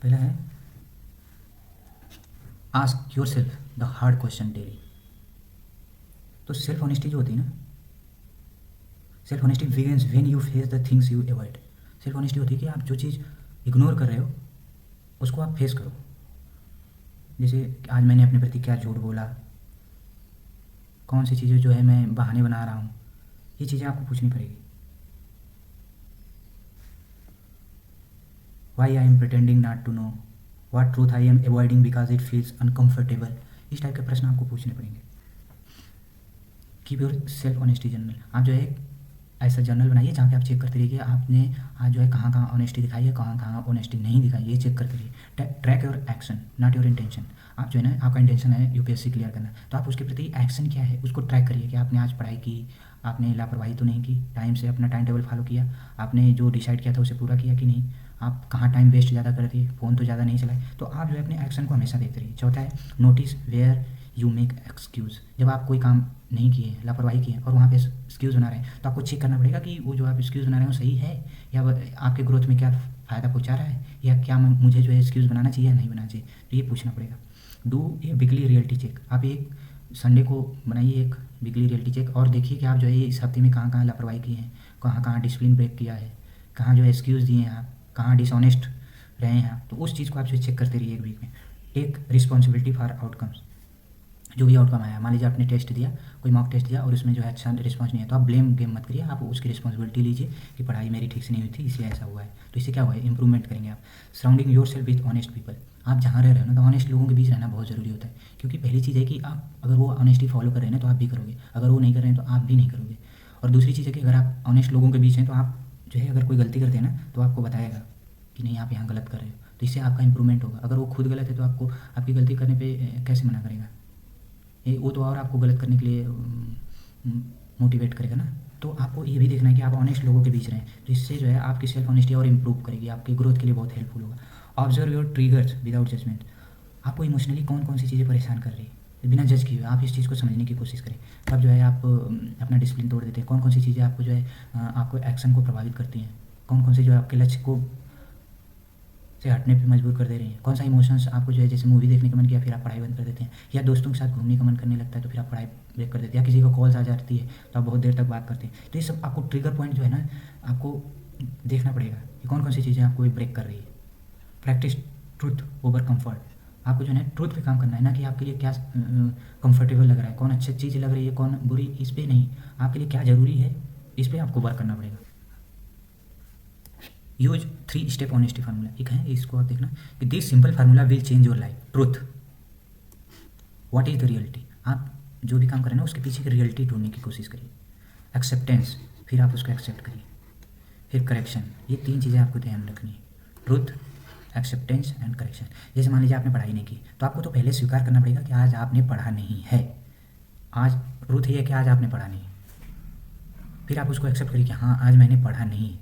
पहला है ask your self the hard question daily. तो सेल्फ ऑनेस्टी जो होती है ना, self honesty begins when you face the things you avoid. Self honesty होती है कि आप जो चीज़ इग्नोर कर रहे हो उसको आप फेस करो। जैसे आज मैंने अपने प्रति क्या झूठ बोला, कौन सी चीज़ें जो है मैं बहाने बना रहा हूँ, ये चीज़ें आपको पूछनी पड़ेगी। Why I am pretending not to know, what truth I am avoiding because it feels uncomfortable. इस टाइप के प्रश्न आपको पूछने पड़ेंगे। Keep your self honesty journal. आप जो है एक ऐसा जर्नल बनाइए जहाँ पे आप चेक करते रहिए कि आपने आज जो है कहाँ कहाँ ऑनेस्टी दिखाई है, कहाँ कहाँ ऑनेस्टी नहीं दिखाई, ये चेक करते रहिए। Track your action not your intention. आप जो है ना, आपका इंटेंशन है यूपीएससी क्लियर करना, तो आप उसके प्रति एक्शन क्या है उसको ट्रैक करिए कि आपने आज पढ़ाई की, आपने लापरवाही तो नहीं की, टाइम से अपना टाइम टेबल फॉलो किया, आपने जो डिसाइड किया था उसे पूरा किया कि नहीं, आप कहाँ टाइम वेस्ट ज़्यादा कर दिए, फ़ोन तो ज़्यादा नहीं चलाए। तो आप जो है अपने एक्शन को हमेशा देखते रहिए। चौथा है notice where you make excuse. जब आप कोई काम नहीं किए, लापरवाही की है और वहाँ पे एक्सक्यूज़ बना रहे हैं, तो आपको चेक करना पड़ेगा कि वो जो आप एक्सक्यूज़ बना रहे हैं वो सही है या आपके ग्रोथ में क्या फ़ायदा पहुँचा रहा है, या क्या मुझे जो है एक्सक्यूज़ बनाना चाहिए या नहीं बनाना चाहिए। तो ये पूछना पड़ेगा। Do a weekly reality check. आप एक संडे को बनाइए एक वीकली रियलिटी चेक और देखिए कि आप जो है इस हफ्ते में कहाँ कहाँ लापरवाही की है, कहाँ कहाँ डिसिप्लिन ब्रेक किया है, कहाँ जो है एक्सक्यूज़ दिए हैं आप, कहाँ डिसऑनेस्ट रहे हैं आप। तो उस चीज़ को आप जो चेक करते रहिए एक वीक में। Take responsibility for outcomes. जो भी आउटकम आया, मान लीजिए आपने टेस्ट दिया, कोई मॉक टेस्ट दिया और उसमें जो है अच्छा रिस्पांस नहीं है, तो आप ब्लेम गेम मत करिए, आप उसकी रिस्पॉन्सिबिलिटी लीजिए कि पढ़ाई मेरी ठीक से नहीं हुई थी इसलिए ऐसा हुआ है। तो इससे क्या हुआ है, इंप्रूवमेंट करेंगे आप। Surrounding your self with honest people. आप जहाँ रह रहे हो ना, तो ऑनेस्ट लोगों के बीच रहना बहुत ज़रूरी होता है, क्योंकि पहली चीज़ है कि आप अगर वो ऑनेस्टी फॉलो कर रहे हैं तो आप भी करोगे, अगर वो नहीं कर रहे हैं तो आप भी नहीं करोगे। और दूसरी चीज़ है कि अगर आप ऑनेस्ट लोगों के बीच हैं तो आप जो है अगर कोई गलती करते हैं ना तो आपको बताएगा कि नहीं आप यहाँ गलत कर रहे हो, तो इससे आपका इंप्रूवमेंट होगा। अगर वो खुद गलत है तो आपको आपकी गलती करने पर कैसे मना करेगा, ये वो तो और आपको गलत करने के लिए मोटिवेट करेगा ना। तो आपको ये भी देखना है कि आप ऑनेस्ट लोगों के बीच रहें, तो इससे जो है आपकी सेल्फ ऑनेस्टी और इम्प्रूव करेगी, आपकी ग्रोथ के लिए बहुत हेल्पफुल होगा। Observe your triggers without judgement. आपको इमोशनली कौन कौन सी चीज़ें परेशान कर रही है, बिना जज किए आप इस चीज़ को समझने की कोशिश करें। तब जो है आप अपना डिसिप्लिन तोड़ देते हैं। कौन कौन सी चीज़ें आपको जो है आपको एक्शन को प्रभावित करती हैं, कौन कौन सी जो है आपके लक्ष्य को से हटने पे मजबूर कर दे रही है, कौन सा इमोशंस आपको जो है जैसे मूवी देखने का मन किया फिर आप पढ़ाई बंद कर देते हैं, या दोस्तों के साथ घूमने का मन करने लगता है तो फिर आप पढ़ाई ब्रेक कर देते हैं, या किसी को कॉल्स आ जाती है तो आप बहुत देर तक बात करते हैं। तो ये सब आपको ट्रिगर पॉइंट जो है ना आपको देखना पड़ेगा कि कौन कौन सी चीज़ें आपको ब्रेक कर रही है। Practice truth over comfort. आपको जो है ट्रूथ पे काम करना है, ना कि आपके लिए क्या कंफर्टेबल लग रहा है, कौन अच्छी चीज़ लग रही है कौन बुरी, इस पर नहीं, आपके लिए क्या ज़रूरी है इस पर आपको वर्क करना पड़ेगा। Use 3 step honesty formula. एक है, इसको आप देखना कि this simple formula will change your life. Truth, what is the reality. आप जो भी काम करें ना उसके पीछे की रियलिटी ढूंढने की कोशिश करिए। एक्सेप्टेंस, फिर आप उसको एक्सेप्ट करिए। फिर करेक्शन, ये 3 चीज़ें आपको ध्यान रखनी है, ट्रूथ, एक्सेप्टेंस एंड करेक्शन। जैसे मान लीजिए आपने पढ़ाई नहीं की तो आपको तो पहले स्वीकार करना पड़ेगा कि आज आपने पढ़ा नहीं है। आज ट्रूथ ये है कि आज आपने पढ़ा नहीं। फिर आप उसको एक्सेप्ट करिए कि हाँ आज मैंने पढ़ा नहीं।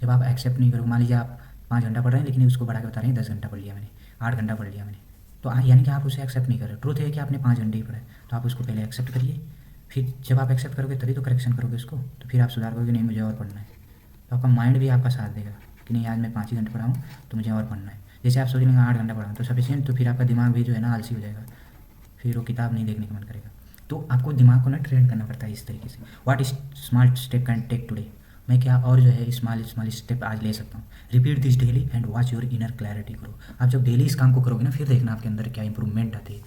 जब आप एक्सेप्ट नहीं करोगे, मान लीजिए आप 5 घंटा पढ़ रहे हैं लेकिन उसको बढ़ा के बता रहे हैं 10 घंटा पढ़ लिया मैंने, 8 घंटा पढ़ लिया मैंने, तो यानी कि आप उसे एक्सेप्ट नहीं कर रहे। ट्रूथ है कि आपने 5 घंटे ही पढ़ा है, तो आप उसको पहले एक्सेप्ट करिए। फिर जब आप एक्सेप्ट करोगे तभी तो करेक्शन करोगे उसको, तो फिर आप सुधार करोगे नहीं मुझे और पढ़ना है, तो आपका माइंड भी आपका साथ देगा कि नहीं आज मैं 5 ही घंटे पढ़ा हूँ तो मुझे और पढ़ना है। जैसे आप सोच लेंगे 8 घंटा पढ़ा हूँ तो सफिशिएंट, तो फिर आपका दिमाग भी जो है ना आलसी हो जाएगा, फिर वो किताब नहीं देखने का मन करेगा। तो आपको दिमाग को ना ट्रेन करना पड़ता है इस तरीके से। What is small step can take today. मैं क्या और जो है स्मॉल स्टेप आज ले सकता हूँ। Repeat this daily and watch your inner clarity. करो आप जब डेली इस काम को करोगे ना फिर देखना आपके अंदर क्या इंप्रूवमेंट आती है।